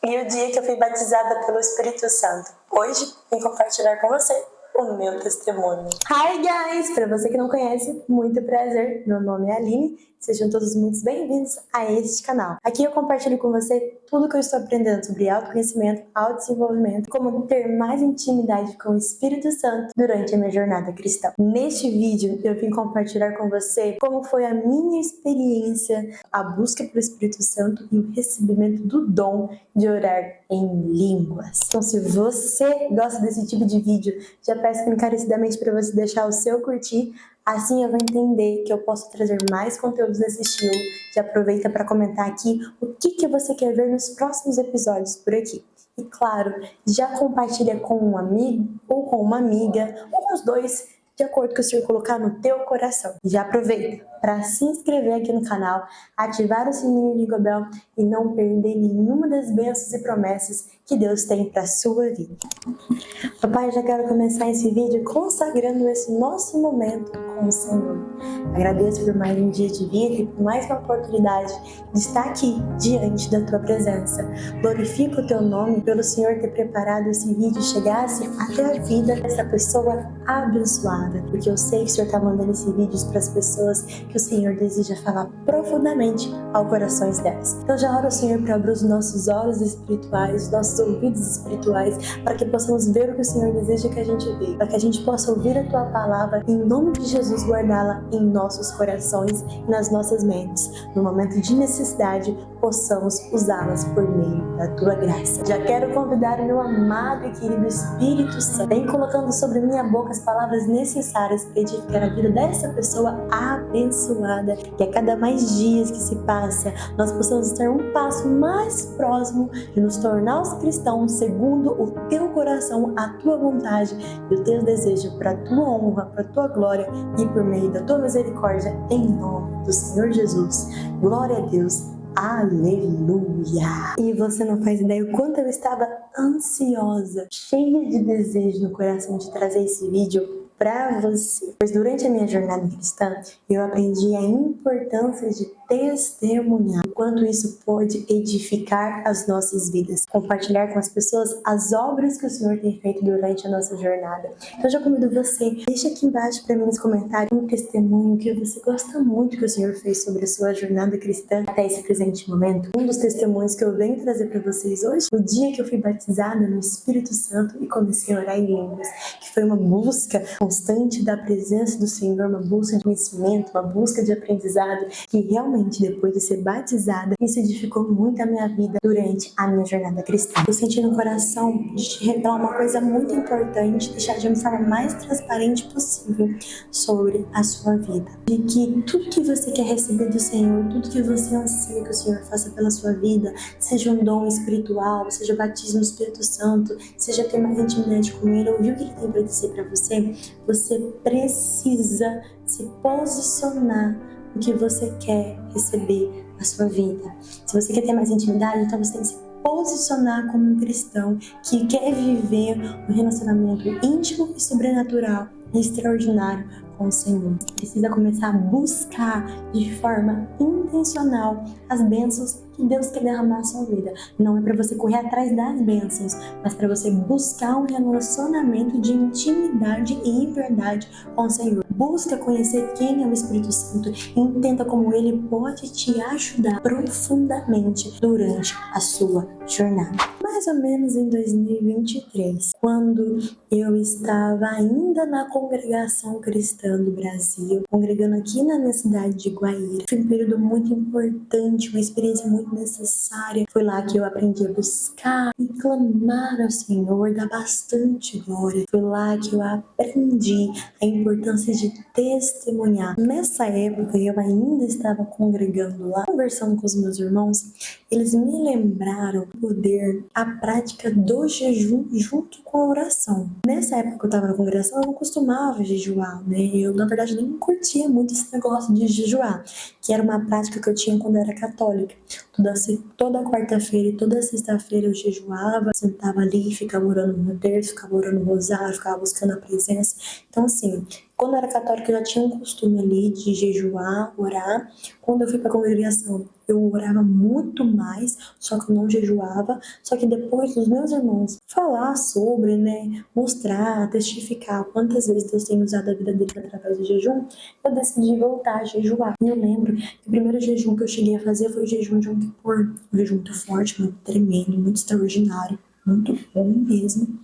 e o dia que eu fui batizada pelo Espírito Santo. Hoje vim compartilhar com você o meu testemunho. Hi guys! Para você que não conhece, muito prazer. Meu nome é Aline. Sejam todos muito bem-vindos a este canal. Aqui eu compartilho com você tudo que eu estou aprendendo sobre autoconhecimento, autodesenvolvimento, como ter mais intimidade com o Espírito Santo durante a minha jornada cristã. Neste vídeo eu vim compartilhar com você como foi a minha experiência, a busca pelo Espírito Santo e o recebimento do dom de orar em línguas. Então, se você gosta desse tipo de vídeo, já peço encarecidamente para você deixar o seu curtir. Assim eu vou entender que eu posso trazer mais conteúdos desse estilo. Já aproveita para comentar aqui o que você quer ver nos próximos episódios por aqui. E claro, já compartilha com um amigo ou com uma amiga, ou com os dois, de acordo com o que o Senhor colocar no teu coração. E já aproveita para se inscrever aqui no canal, ativar o sininho de Gobel e não perder nenhuma das bênçãos e promessas que Deus tem para a sua vida. Papai, já quero começar esse vídeo consagrando esse nosso momento com o Senhor. Agradeço por mais um dia de vida e por mais uma oportunidade de estar aqui diante da tua presença. Glorifico o teu nome pelo Senhor ter preparado esse vídeo e chegasse até a vida dessa pessoa abençoada, porque eu sei que o Senhor está mandando esse vídeo para as pessoas que o Senhor deseja falar profundamente ao corações delas. Então já oro ao Senhor para abrir os nossos olhos espirituais, os nossos ouvidos espirituais, para que possamos ver o que o Senhor deseja que a gente veja, para que a gente possa ouvir a tua palavra e, em nome de Jesus, guardá-la em nossos corações e nas nossas mentes. No momento de necessidade, possamos usá-las por meio da tua graça. Já quero convidar o meu amado e querido Espírito Santo, vem colocando sobre minha boca as palavras necessárias para edificar a vida dessa pessoa abençoada, que a cada mais dias que se passa, nós possamos estar um passo mais próximo de nos tornar os cristãos segundo o teu coração, a tua vontade e o teu desejo, para a tua honra, para a tua glória e por meio da tua misericórdia, em nome do Senhor Jesus. Glória a Deus. Aleluia! E você não faz ideia o quanto eu estava ansiosa, cheia de desejo no coração de trazer esse vídeo para você. Pois durante a minha jornada cristã, eu aprendi a importância de testemunhar, o quanto isso pode edificar as nossas vidas, compartilhar com as pessoas as obras que o Senhor tem feito durante a nossa jornada. Então já convido você, deixa aqui embaixo para mim nos comentários um testemunho que você gosta muito que o Senhor fez sobre a sua jornada cristã até esse presente momento. Um dos testemunhos que eu venho trazer para vocês hoje, o dia que eu fui batizada no Espírito Santo e comecei a orar em línguas, que foi uma busca constante da presença do Senhor, uma busca de conhecimento, uma busca de aprendizado, que realmente depois de ser batizada, isso edificou muito a minha vida durante a minha jornada cristã. Eu senti no coração de te revelar uma coisa muito importante, deixar de uma forma mais transparente possível sobre a sua vida. De que tudo que você quer receber do Senhor, tudo que você anseia que o Senhor faça pela sua vida, seja um dom espiritual, seja batismo no Espírito Santo, seja ter mais intimidade com Ele, ouvir o que Ele tem para dizer para você, você precisa se posicionar o que você quer receber na sua vida. Se você quer ter mais intimidade, então você tem que se posicionar como um cristão que quer viver um relacionamento íntimo e sobrenatural e extraordinário com o Senhor. Precisa começar a buscar de forma intencional as bênçãos que Deus quer derramar na sua vida. Não é para você correr atrás das bênçãos, mas para você buscar um relacionamento de intimidade e verdade com o Senhor. Busca conhecer quem é o Espírito Santo e entenda como ele pode te ajudar profundamente durante a sua jornada. Mais ou menos em 2023, quando eu estava ainda na congregação cristã do Brasil, congregando aqui na minha cidade de Guaíra. Foi um período muito importante, uma experiência muito necessária. Foi lá que eu aprendi a buscar e clamar ao Senhor, dar bastante glória. Foi lá que eu aprendi a importância de testemunhar. Nessa época, eu ainda estava congregando lá, conversando com os meus irmãos. Eles me lembraram o poder, a prática do jejum junto com a oração. Nessa época que eu estava na congregação, eu não costumava jejuar, né? Eu, na verdade, nem curtia muito esse negócio de jejuar, que era uma prática que eu tinha quando eu era católica. Toda quarta-feira e toda sexta-feira eu jejuava, sentava ali, ficava orando no terço, ficava orando no rosário, ficava buscando a presença. Então, assim, Quando eu era católica, eu já tinha um costume ali de jejuar, orar. Quando eu fui para a congregação, eu orava muito mais, só que eu não jejuava. Só que depois dos meus irmãos falar sobre, né, mostrar, testificar quantas vezes Deus tem usado a vida deles através do jejum, eu decidi voltar a jejuar. E eu lembro que o primeiro jejum que eu cheguei a fazer foi o jejum de Yom Kippur. Um jejum muito forte, muito tremendo, muito extraordinário, muito bom mesmo.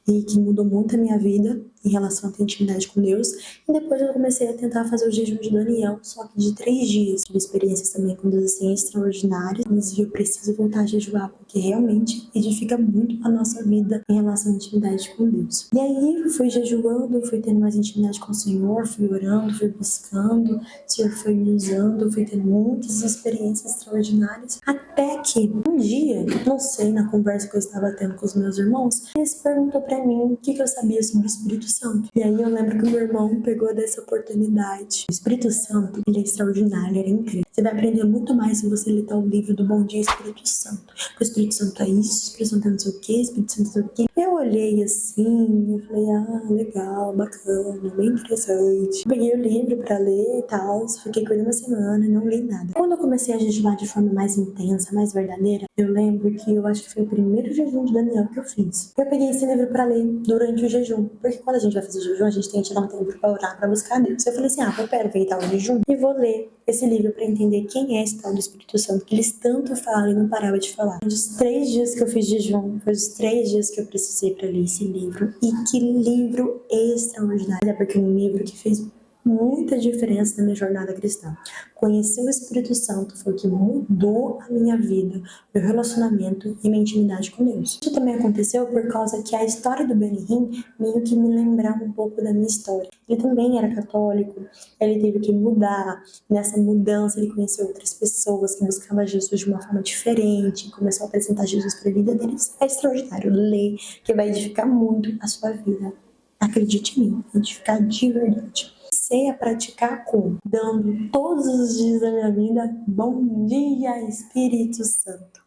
E que mudou muito a minha vida em relação a ter intimidade com Deus. E depois eu comecei a tentar fazer o jejum de Daniel, só que de 3 dias. Tive experiências também com Deus assim extraordinárias, mas eu preciso voltar a jejuar, porque realmente edifica muito a nossa vida em relação à intimidade com Deus. E aí fui jejuando, fui tendo mais intimidade com o Senhor, fui orando, fui buscando, o Senhor foi me usando, fui tendo muitas experiências extraordinárias, até que um dia, não sei, na conversa que eu estava tendo com os meus irmãos, eles perguntou pra mim o que eu sabia sobre o Espírito Santo. E aí eu lembro que o meu irmão pegou dessa oportunidade. O Espírito Santo, ele é extraordinário, ele é incrível. Você vai aprender muito mais se você ler o livro do Bom Dia Espírito Santo. Porque o Espírito Santo é isso, o Espírito Santo é não sei o quê, o Espírito Santo é não sei o quê. Eu olhei assim, eu falei, legal, bacana, bem interessante. Peguei o livro pra ler e tal, fiquei com ele uma semana e não li nada. Quando eu comecei a jejuar de forma mais intensa, mais verdadeira, eu lembro que eu acho que foi o primeiro jejum de Daniel que eu fiz. Eu peguei esse livro pra ler durante o jejum, porque quando a gente vai fazer jejum, a gente tem que tirar um tempo pra orar, pra buscar Deus. Eu falei assim, vou aproveitar o jejum e vou ler esse livro para entender quem é esse tal do Espírito Santo, que eles tanto falam e não parava de falar. Os 3 dias que eu fiz jejum, foi os 3 dias que eu precisei para ler esse livro. E que livro extraordinário, é porque é um livro que fez muita diferença na minha jornada cristã. Conhecer o Espírito Santo foi o que mudou a minha vida, meu relacionamento e minha intimidade com Deus. Isso também aconteceu por causa que a história do Benny Hinn meio que me lembrava um pouco da minha história. Ele também era católico, ele teve que mudar. Nessa mudança ele conheceu outras pessoas que buscavam Jesus de uma forma diferente, começou a apresentar Jesus para a vida deles. É extraordinário, lê, que vai edificar muito a sua vida. Acredite em mim, edificar de verdade. Comecei a praticar como? Dando todos os dias da minha vida, bom dia, Espírito Santo.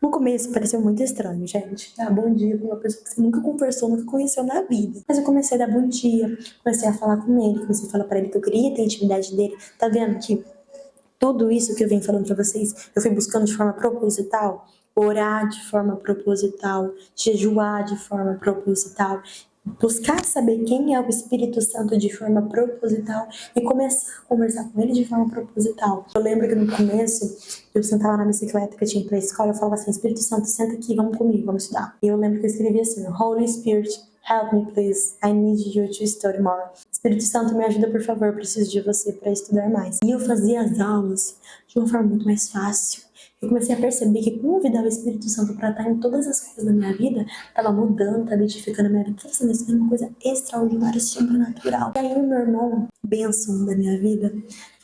No começo pareceu muito estranho, gente. Dar bom dia pra uma pessoa que você nunca conversou, nunca conheceu na vida. Mas eu comecei a dar bom dia, comecei a falar com ele, comecei a falar pra ele que eu queria ter a intimidade dele. Tá vendo que tudo isso que eu venho falando pra vocês, eu fui buscando de forma proposital? Orar de forma proposital, jejuar de forma proposital, buscar saber quem é o Espírito Santo de forma proposital e começar a conversar com ele de forma proposital. Eu lembro que no começo, eu sentava na bicicleta que eu tinha ido pra escola, eu falava assim, Espírito Santo, senta aqui, vamos comigo, vamos estudar. E eu lembro que eu escrevia assim, Holy Spirit, help me please, I need you to study more. Espírito Santo, me ajuda por favor, preciso de você para estudar mais. E eu fazia as aulas de uma forma muito mais fácil. Eu comecei a perceber que convidar o Espírito Santo para estar em todas as coisas da minha vida estava mudando, estava edificando a minha vida, estava sendo uma coisa extraordinária, sobrenatural. E aí o meu irmão, bênção da minha vida,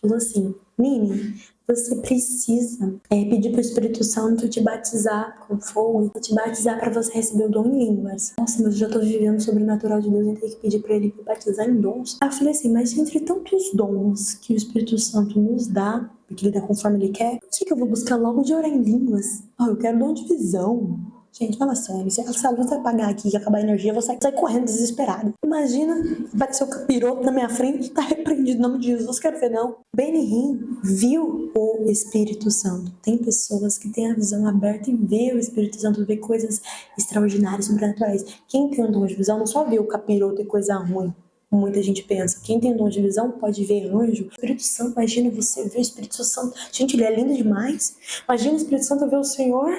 falou assim, Nini, você precisa pedir para o Espírito Santo te batizar com fogo, te batizar para você receber o dom em línguas. Nossa, mas eu já tô vivendo o sobrenatural de Deus e tenho que pedir para ele me batizar em dons. Aí eu falei assim, mas entre tantos dons que o Espírito Santo nos dá, porque ele dá conforme ele quer, por que eu vou buscar logo de orar em línguas? Eu quero dom de visão. Gente, fala sério, se essa luz apagar aqui e acabar a energia, eu vou sair correndo desesperado. Imagina, vai ser o capiroto na minha frente, tá repreendido em nome de Jesus, quero ver não. Benny Hinn viu o Espírito Santo. Tem pessoas que têm a visão aberta e vê o Espírito Santo, vê coisas extraordinárias, sobrenaturais. Quem tem um dom de visão não só vê o capiroto e coisa ruim. Muita gente pensa, quem tem dom de visão pode ver anjo. O Espírito Santo, imagina você ver o Espírito Santo. Gente, ele é lindo demais. Imagina o Espírito Santo ver o Senhor.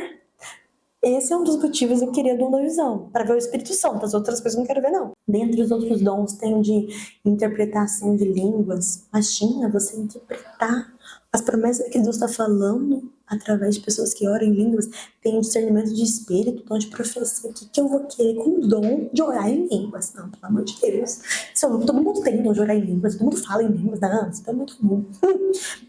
Esse é um dos motivos eu queria dom da visão, para ver o Espírito Santo. As outras coisas eu não quero ver, não. Dentre os outros dons, tem o de interpretação de línguas. Imagina você interpretar as promessas que Deus está falando através de pessoas que oram em línguas. Tem um discernimento de espírito, dom de profecia. O que eu vou querer com o dom de orar em línguas? Não, pelo amor de Deus. Todo mundo tem dom de orar em línguas, todo mundo fala em línguas. Não, isso é muito bom.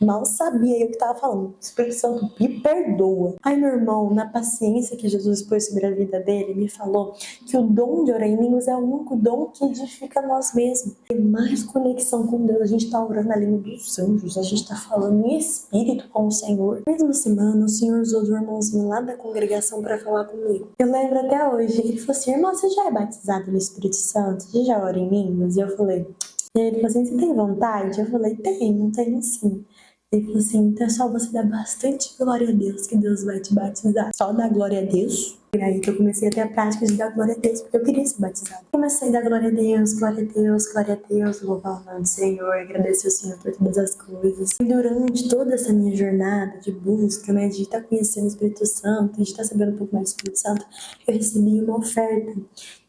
Mal sabia eu o que estava falando. O Espírito Santo me perdoa. Aí meu irmão, na paciência que Jesus pôs sobre a vida dele, me falou que o dom de orar em línguas é o único dom que edifica nós mesmos. Tem mais conexão com Deus. A gente está orando na língua dos anjos, a gente está falando em espírito com o Senhor. Mesma semana, o Senhor usou do irmãozinho lá da congregação para falar comigo. Eu lembro até hoje, ele falou assim, irmão, você já é batizado no Espírito Santo? Você já ora em línguas? E eu falei, Ele falou assim, você tem vontade? Eu falei, tenho sim. Ele falou assim, então é só você dar bastante glória a Deus, que Deus vai te batizar. Só dar glória a Deus. E aí que eu comecei a ter a prática de dar glória a Deus, porque eu queria ser batizada. Comecei a dar glória a Deus, glória a Deus, glória a Deus, louvar o nome do Senhor, agradecer ao Senhor por todas as coisas. E durante toda essa minha jornada de busca, né, de estar conhecendo o Espírito Santo, de estar sabendo um pouco mais do Espírito Santo, eu recebi uma oferta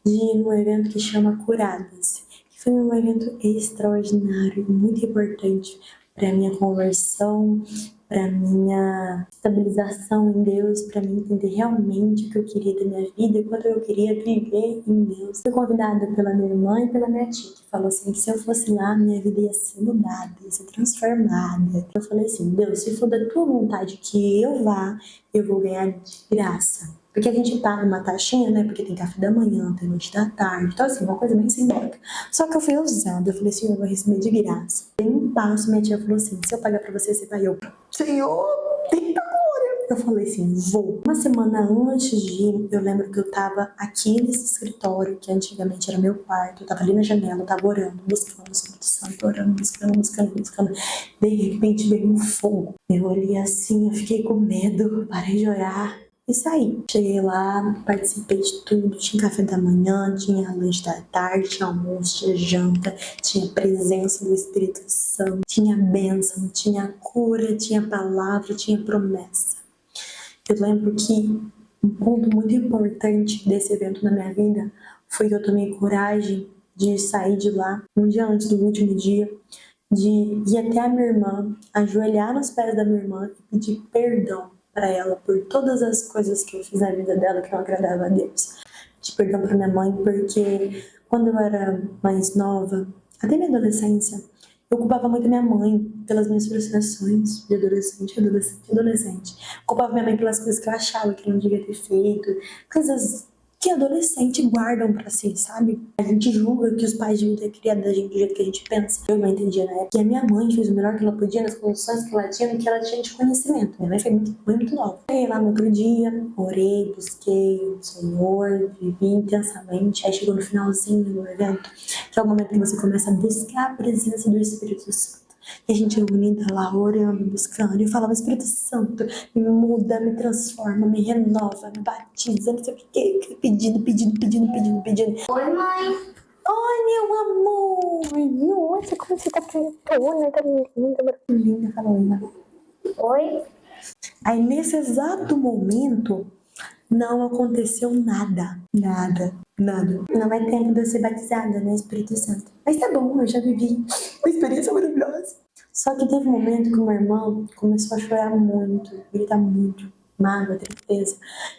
de ir num evento que chama Curadas. Foi um evento extraordinário, muito importante para minha conversão, para minha estabilização em Deus, para mim entender realmente o que eu queria da minha vida e quanto eu queria viver em Deus. Fui convidada pela minha irmã e pela minha tia, que falou assim, que se eu fosse lá, minha vida ia ser mudada, ia ser transformada. Eu falei assim, Deus, se for da tua vontade que eu vá, eu vou ganhar de graça. Porque a gente paga uma taxinha, né? Porque tem café da manhã, tem noite da tarde. Então, assim, uma coisa bem simbólica. Só que eu fui ousada. Eu falei assim, eu vou receber de graça. Tem um passo, minha tia falou assim, se eu pagar pra você, você vai. Eu, Senhor, tenta glória. Eu falei assim, vou. Uma semana antes de ir, eu lembro que eu tava aqui nesse escritório, que antigamente era meu quarto. Eu tava ali na janela, eu tava orando, buscando o Espírito Santo, orando, buscando. De repente veio um fogo. Eu olhei assim, eu fiquei com medo, parei de orar. E saí. Cheguei lá, participei de tudo. Tinha café da manhã, tinha lanche da tarde, tinha almoço, tinha janta, tinha presença do Espírito Santo, tinha bênção, tinha cura, tinha palavra, tinha promessa. Eu lembro que um ponto muito importante desse evento na minha vida foi que eu tomei coragem de sair de lá um dia antes do último dia, de ir até a minha irmã, ajoelhar nos pés da minha irmã e pedir perdão para ela por todas as coisas que eu fiz na vida dela que não agradava a Deus. Pedir perdão para minha mãe porque quando eu era mais nova, até minha adolescência, eu culpava muito minha mãe pelas minhas frustrações de adolescente. Culpava minha mãe pelas coisas que eu achava que eu não devia ter feito, coisas que adolescente guardam pra si, sabe? A gente julga que os pais deviam ter criado a gente do jeito que a gente pensa. Eu não entendia na época. E a minha mãe fez o melhor que ela podia nas condições que ela tinha, no que ela tinha de conhecimento. Minha mãe foi muito nova. Cheguei lá no outro dia, orei, busquei o Senhor, vivi intensamente. Aí chegou no finalzinho do evento, que é o momento que você começa a buscar a presença do Espírito Santo. E a gente reunida lá, orando, buscando. E eu falava, Espírito Santo, me muda, me transforma, me renova, me batiza, não sei o que. Pedindo. Oi, mãe. Oi, meu amor. Nossa, como você tá bonitona, tá linda, fala oi, mãe. Oi. Aí, nesse exato momento, não aconteceu nada. Não é tempo de eu ser batizada, né, Espírito Santo? Mas tá bom, eu já vivi uma experiência maravilhosa. Só que teve um momento que uma irmã começou a chorar muito, gritar muito, mágoa, tristeza.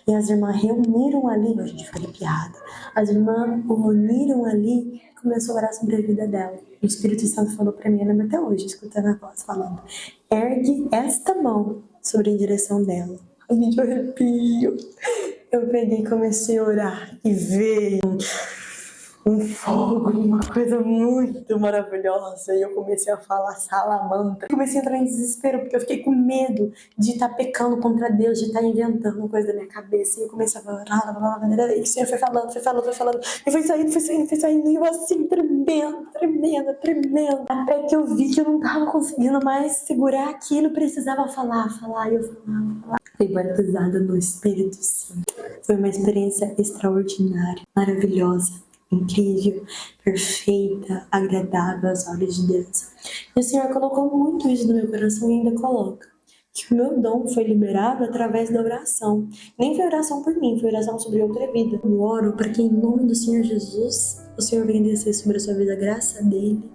E as irmãs reuniram ali, a gente ficou arrepiada. As irmãs reuniram ali e começou a orar sobre a vida dela. O Espírito Santo falou pra mim, eu lembro até hoje, escutando a voz falando, ergue esta mão sobre a direção dela. A gente arrepio. Eu peguei e comecei a orar e veio um fogo, uma coisa muito maravilhosa. E eu comecei a falar salamanca. Comecei a entrar em desespero, porque eu fiquei com medo de estar pecando contra Deus, de estar inventando uma coisa da minha cabeça. E eu começava a orar, e o Senhor foi falando. E foi saindo. E eu assim, tremendo. Até que eu vi que eu não tava conseguindo mais segurar aquilo. Precisava falar. E eu falava. Fui batizada no Espírito Santo. Foi uma experiência extraordinária, maravilhosa, incrível, perfeita, agradável aos olhos de Deus. E o Senhor colocou muito isso no meu coração e ainda coloca. Que o meu dom foi liberado através da oração. Nem foi oração por mim, foi oração sobre outra vida. Eu oro para que em nome do Senhor Jesus, o Senhor venha descer sobre a sua vida a graça dele,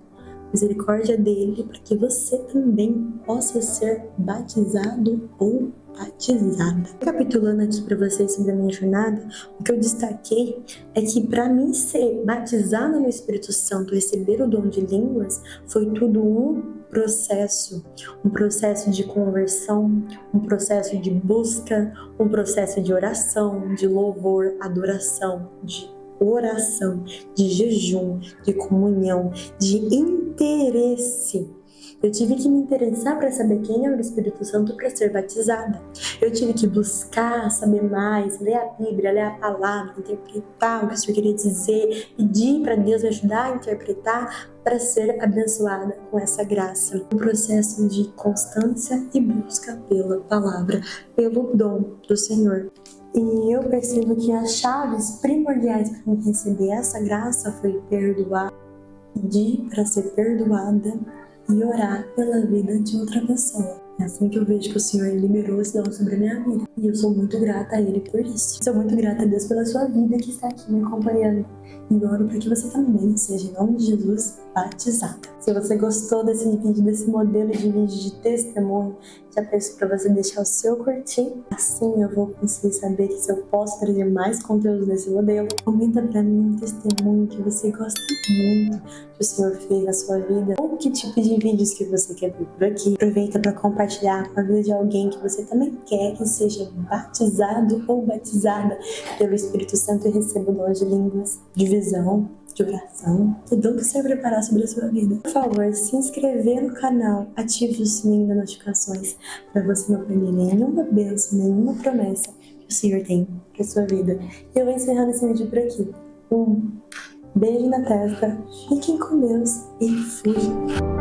misericórdia dele, para que você também possa ser batizado ou batizada. Recapitulando aqui para vocês sobre a minha jornada, o que eu destaquei é que para mim ser batizada no Espírito Santo, receber o dom de línguas, foi tudo um processo de conversão, um processo de busca, um processo de oração, de louvor, adoração, de oração, de jejum, de comunhão, de interesse Eu tive que me interessar para saber quem é o Espírito Santo para ser batizada. Eu tive que buscar, saber mais, ler a Bíblia, ler a palavra, interpretar o que o Senhor queria dizer, pedir para Deus me ajudar a interpretar para ser abençoada com essa graça. Um processo de constância e busca pela palavra, pelo dom do Senhor. E eu percebo que as chaves primordiais para mim receber essa graça foi perdoar, pedir para ser perdoada e orar pela vida de outra pessoa. É assim que eu vejo que o Senhor liberou esse dom sobre a minha vida. E eu sou muito grata a Ele por isso. Sou muito grata a Deus pela sua vida que está aqui me acompanhando. E oro para que você também seja, em nome de Jesus, batizada. Se você gostou desse vídeo, desse modelo de vídeo de testemunho, já peço para você deixar o seu curtir. Assim eu vou conseguir saber que se eu posso trazer mais conteúdo desse modelo. Comenta para mim um testemunho que você gosta muito que o Senhor fez na sua vida. Ou que tipo de vídeos que você quer ver por aqui. Aproveita para compartilhar com a vida de alguém que você também quer que seja batizado ou batizada pelo Espírito Santo e receba o dom de línguas, de visão, de oração, tudo que você preparar sobre a sua vida. Por favor, se inscrever no canal, ative o sininho das notificações para você não perder nenhuma bênção, nenhuma promessa que o Senhor tem para sua vida. E eu vou encerrando esse vídeo por aqui. Um beijo na testa, fiquem com Deus e fui!